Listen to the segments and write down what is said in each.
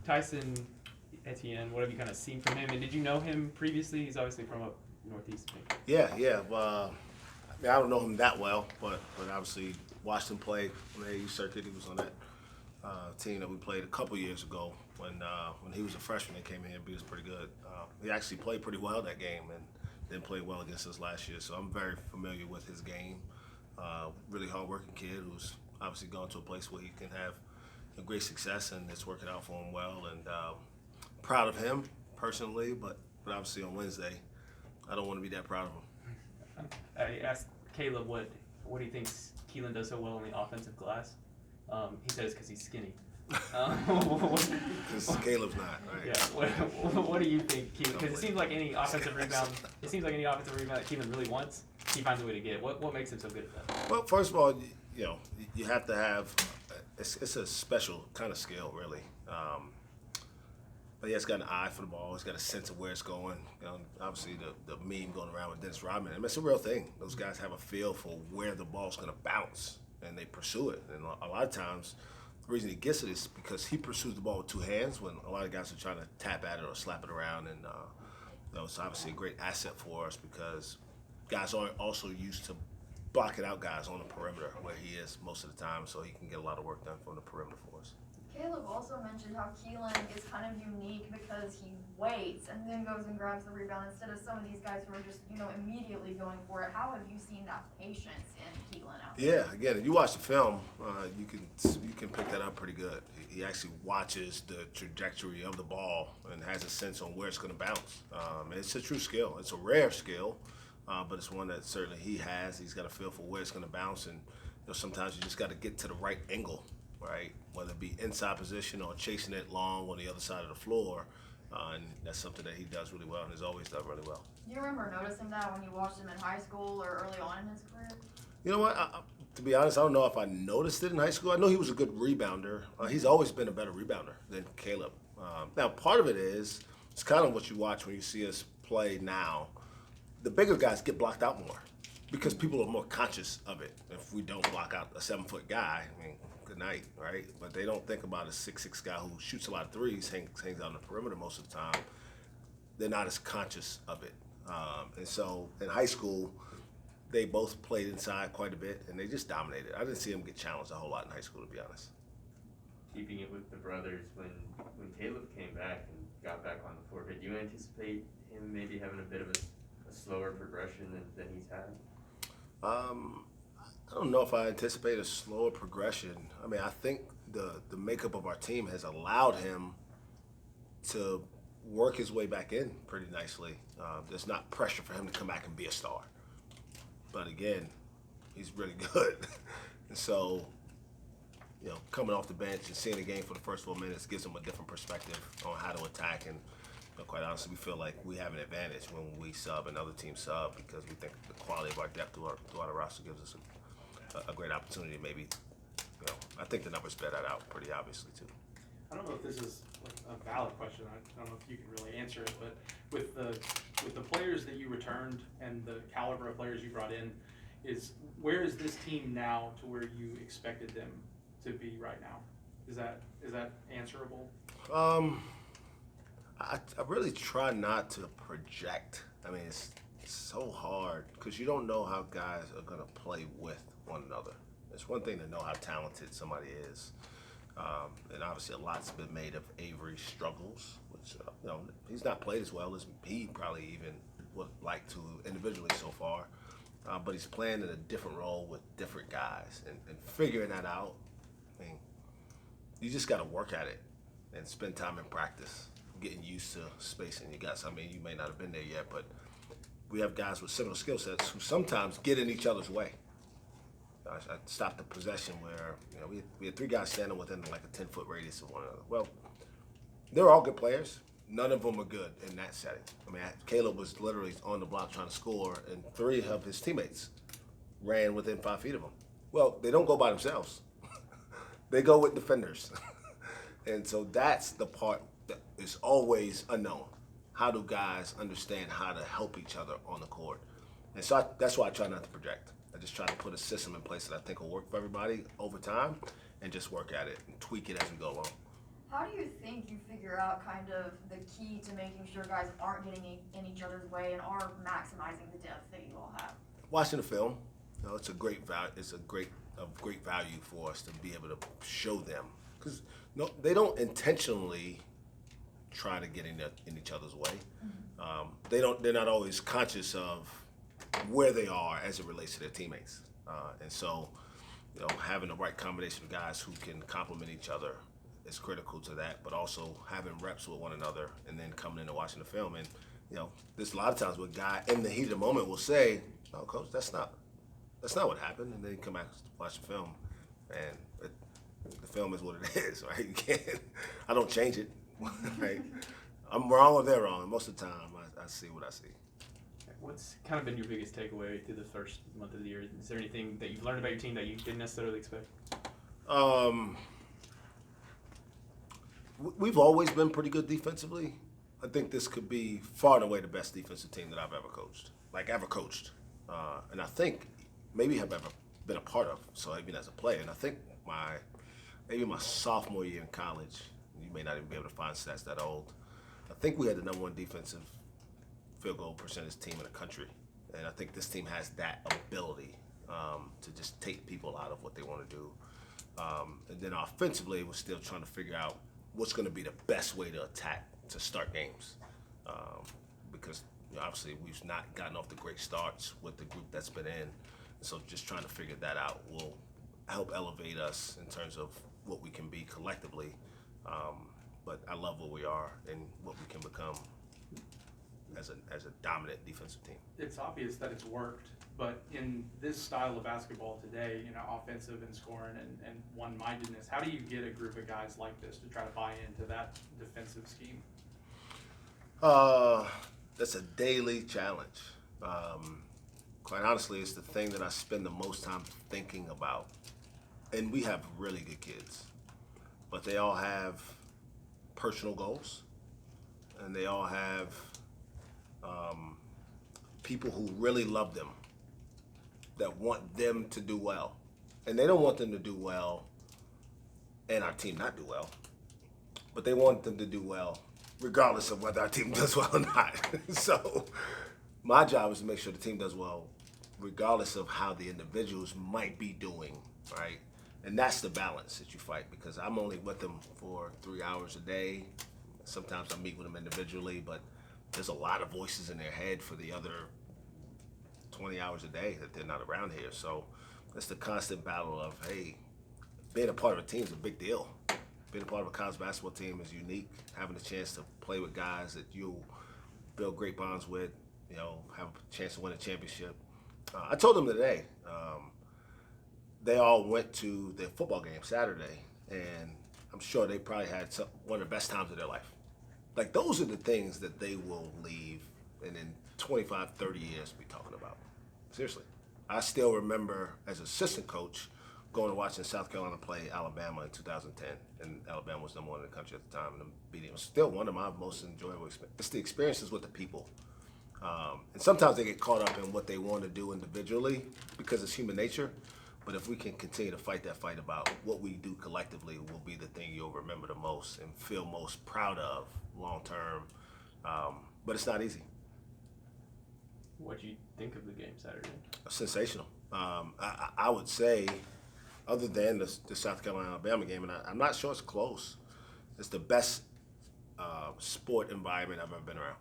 Tyson Etienne, what have you kind of seen from him? And did you know him previously? He's obviously from up northeast. Yeah. I mean, I don't know him that well, but obviously watched him play on the AU circuit. He was on that team that we played a couple years ago when he was a freshman. They came in here and beat us pretty good. He actually played pretty well that game and didn't play well against us last year. So I'm very familiar with his game. Really hardworking kid who's obviously gone to a place where he can have a great success, and it's working out for him well. And proud of him personally, but obviously on Wednesday, I don't want to be that proud of him. I asked Caleb what he thinks Keelan does so well on the offensive glass. He says because he's skinny. Because Caleb's not, right? Yeah. What do you think, Keelan? Because it seems like any offensive rebound that Keelan really wants, he finds a way to get. What makes him so good at that? Well, first of all, you have to have it's a special kind of skill, really. But he has got an eye for the ball. He's got a sense of where it's going. Obviously the meme going around with Dennis Rodman. I mean, it's a real thing. Those guys have a feel for where the ball's going to bounce, and they pursue it. And a lot of times, the reason he gets it is because he pursues the ball with two hands when a lot of guys are trying to tap at it or slap it around. And it's obviously a great asset for us because guys aren't also used to blocking out guys on the perimeter where he is most of the time, so he can get a lot of work done from the perimeter for us. Caleb also mentioned how Keelan is kind of unique because he waits and then goes and grabs the rebound instead of some of these guys who are just, immediately going for it. How have you seen that patience in Keelan out there? Yeah, again, if you watch the film, you can pick that up pretty good. He actually watches the trajectory of the ball and has a sense on where it's going to bounce. It's a true skill. It's a rare skill, but it's one that certainly he has. He's got a feel for where it's going to bounce, and sometimes you just got to get to the right angle. Right, whether it be inside position or chasing it long on the other side of the floor, and that's something that he does really well and has always done really well. Do you remember noticing that when you watched him in high school or early on in his career? You know what? To be honest, I don't know if I noticed it in high school. I know he was a good rebounder. He's always been a better rebounder than Caleb. Now, part of it is it's kind of what you watch when you see us play now. The bigger guys get blocked out more because people are more conscious of it. If we don't block out a 7-foot guy, I mean, good night, right? But they don't think about a 6'6" guy who shoots a lot of threes, hangs out on the perimeter most of the time. They're not as conscious of it. And so in high school, they both played inside quite a bit, and they just dominated. I didn't see them get challenged a whole lot in high school, to be honest. Keeping it with the brothers, when Caleb came back and got back on the floor, did you anticipate him maybe having a bit of a slower progression than he's had? I don't know if I anticipate a slower progression. I mean, I think the makeup of our team has allowed him to work his way back in pretty nicely. There's not pressure for him to come back and be a star. But again, he's really good. And so, coming off the bench and seeing the game for the first 4 minutes gives him a different perspective on how to attack. And quite honestly, we feel like we have an advantage when we sub and other teams sub because we think the quality of our depth throughout our roster gives us a great opportunity. Maybe, I think the numbers bear that out pretty obviously too. I don't know if this is like a valid question. I don't know if you can really answer it, but with the players that you returned and the caliber of players you brought in, where is this team now to where you expected them to be right now? Is that answerable? I really try not to project. I mean, it's so hard because you don't know how guys are going to play with one another. It's one thing to know how talented somebody is. And obviously a lot's been made of Avery's struggles, which, he's not played as well as he probably even would like to individually so far. But he's playing in a different role with different guys and figuring that out. I mean, you just got to work at it and spend time in practice, getting used to spacing your guys. I mean, you may not have been there yet, but we have guys with similar skill sets who sometimes get in each other's way. I stopped the possession where we had 3 guys standing within like a 10-foot radius of one another. Well, they're all good players. None of them are good in that setting. I mean, Caleb was literally on the block trying to score, and 3 of his teammates ran within 5 feet of him. Well, they don't go by themselves. They go with defenders. And so that's the part that is always unknown. How do guys understand how to help each other on the court? And so that's why I try not to project. I just try to put a system in place that I think will work for everybody over time and just work at it and tweak it as we go along. How do you think you figure out kind of the key to making sure guys aren't getting in each other's way and are maximizing the depth that you all have? Watching the film, it's a great value. It's of great value for us to be able to show them, because they don't intentionally try to get in each other's way. They're not always conscious of where they are as it relates to their teammates, and so having the right combination of guys who can complement each other is critical to that, but also having reps with one another and then coming in and watching the film. And there's a lot of times where a guy in the heat of the moment will say, "No, coach, that's not what happened," and then you come back and watch the film, and the film is what it is, right? You can't. I don't change it, right? I'm wrong or they're wrong. Most of the time, I see what I see. What's kind of been your biggest takeaway through the first month of the year? Is there anything that you've learned about your team that you didn't necessarily expect? We've always been pretty good defensively. I think this could be far and away the best defensive team that I've ever coached. And I think maybe have ever been a part of, so even as a player. And I think maybe my sophomore year in college, you may not even be able to find stats that old, I think we had the #1 defensive field goal percentage team in the country. And I think this team has that ability to just take people out of what they want to do. And then offensively, we're still trying to figure out what's going to be the best way to attack to start games, because obviously we've not gotten off the great starts with the group that's been in, so just trying to figure that out will help elevate us in terms of what we can be collectively. But I love where we are and what we can become as a dominant defensive team. It's obvious that it's worked, but in this style of basketball today, offensive and scoring and one-mindedness, how do you get a group of guys like this to try to buy into that defensive scheme? That's a daily challenge. Quite honestly, it's the thing that I spend the most time thinking about. And we have really good kids, but they all have personal goals, and they all have people who really love them, that want them to do well. And they don't want them to do well and our team not do well, but they want them to do well regardless of whether our team does well or not. So my job is to make sure the team does well regardless of how the individuals might be doing, right? And that's the balance that you fight, because I'm only with them for 3 hours a day. Sometimes I meet with them individually, but there's a lot of voices in their head for the other 20 hours a day that they're not around here. So it's the constant battle of, hey, being a part of a team is a big deal. Being a part of a college basketball team is unique. Having a chance to play with guys that you'll build great bonds with, have a chance to win a championship. I told them today, they all went to their football game Saturday, and I'm sure they probably had one of the best times of their life. Like, those are the things that they will leave and in 25, 30 years be talking about. Seriously. I still remember as assistant coach going and watching South Carolina play Alabama in 2010, and Alabama was #1 in the country at the time, and beating was still one of my most enjoyable experiences. It's the experiences with the people. And sometimes they get caught up in what they want to do individually because it's human nature. But if we can continue to fight that fight about what we do collectively, will be the thing you'll remember the most and feel most proud of long term. But it's not easy. What do you think of the game Saturday? Sensational. I would say, other than the South Carolina-Alabama game, and I'm not sure it's close, it's the best sport environment I've ever been around.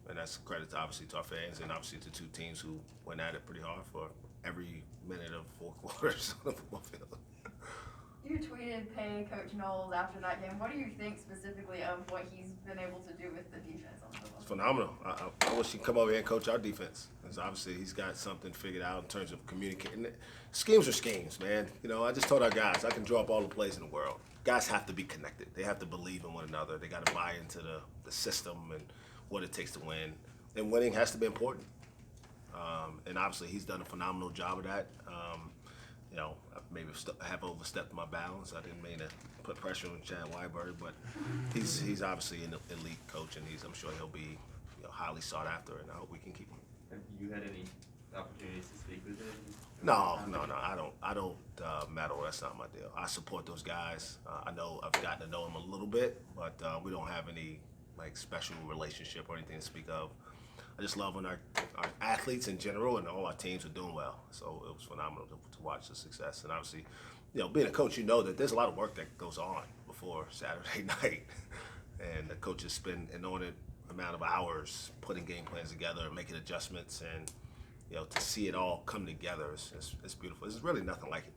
And that's a credit, obviously, to our fans and obviously to two teams who went at it pretty hard for every minute of 4 quarters on the football field. You tweeted Pay Coach Knowles after that game. What do you think specifically of what he's been able to do with the defense on the football It's field? phenomenal. I wish he'd come over here and coach our defense, because obviously he's got something figured out in terms of communicating. Schemes are schemes, man. I just told our guys, I can draw up all the plays in the world. Guys have to be connected. They have to believe in one another. They got to buy into the system and what it takes to win. And winning has to be important. And obviously he's done a phenomenal job of that. I maybe have overstepped my bounds. I didn't mean to put pressure on Chad Weiberg, but he's obviously an elite coach, and I'm sure he'll be highly sought after, and I hope we can keep him. Have you had any opportunities to speak with him No, I don't meddle. That's not my deal. I support those guys. I know I've gotten to know them a little bit, but we don't have any like special relationship or anything to speak of. I just love when our athletes in general and all our teams are doing well. So it was phenomenal to watch the success. And obviously, being a coach, you know that there's a lot of work that goes on before Saturday night, and the coaches spend an inordinate amount of hours putting game plans together, making adjustments, and to see it all come together is beautiful. There's really nothing like it.